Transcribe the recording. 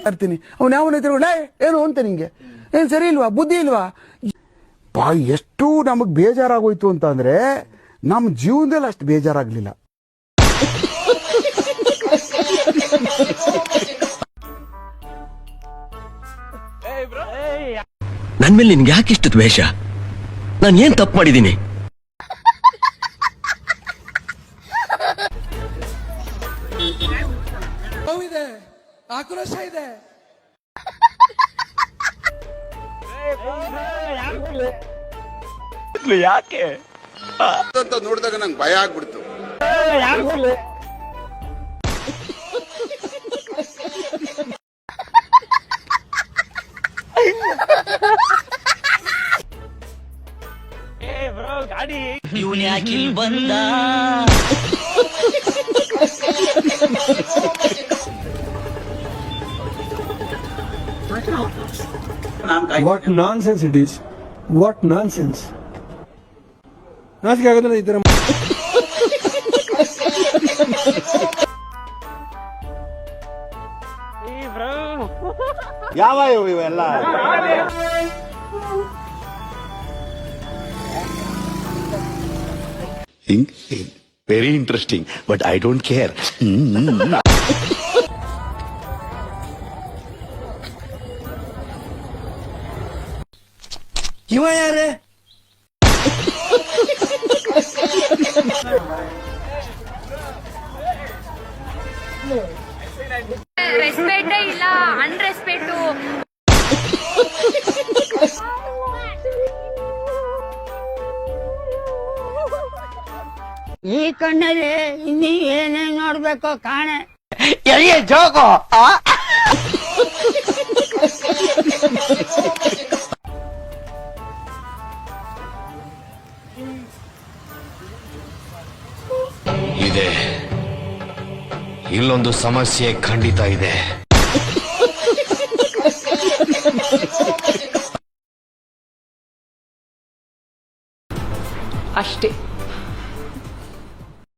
ಇರ್ತೀನಿ ಅವ್ನು ಯಾವನ ಏನು ಅಂತ ನಿಂಗೆ ಏನ್ ಸರಿ ಇಲ್ವಾ, ಬುದ್ಧಿ ಇಲ್ವಾ? ಎಷ್ಟು ನಮಗ್ ಬೇಜಾರಾಗೋಯ್ತು ಅಂತ ಅಂದ್ರೆ ನಮ್ಮ ಜೀವನದಲ್ಲಿ ಅಷ್ಟು ಬೇಜಾರಾಗ್ಲಿಲ್ಲ. ನನ್ ಮೇಲೆ ನಿನ್ಗೆ ಯಾಕೆ ಇಷ್ಟು ದ್ವೇಷ? ನಾನು ಏನ್ ತಪ್ಪು ಮಾಡಿದ್ದೀನಿ? ನೋವಿದೆ, ಆಕ್ರೋಶ ಇದೆ. ಯಾಕೆ ನೋಡಿದಾಗ ನಂಗೆ ಭಯ ಆಗ್ಬಿಡ್ತು. ಇವನ್ ಯಾಕಿಲ್ ಬಂದ? What nonsense it is. What nonsense. ನಾಚಿಕೆ ಆಗೋದಿಲ್ಲ ಈ ತರ. ಯಾವ ಇವೆಲ್ಲ very interesting, but I don't care. ಇವ ಯಾರೇ? ರೆಸ್ಪೆಕ್ಟೇ ಇಲ್ಲ, ಅನ್ರೆಸ್ಪೆಕ್ಟು. ಈ ಕಣ್ಣಲ್ಲಿ ಇನ್ನೀ ಏನೇನ್ ನೋಡ್ಬೇಕೋ ಕಾಣೆ. ಜೋಗೋ ಇದೆ. ಇಲ್ಲೊಂದು ಸಮಸ್ಯೆ ಖಂಡಿತ ಇದೆ. ಅಷ್ಟೇ.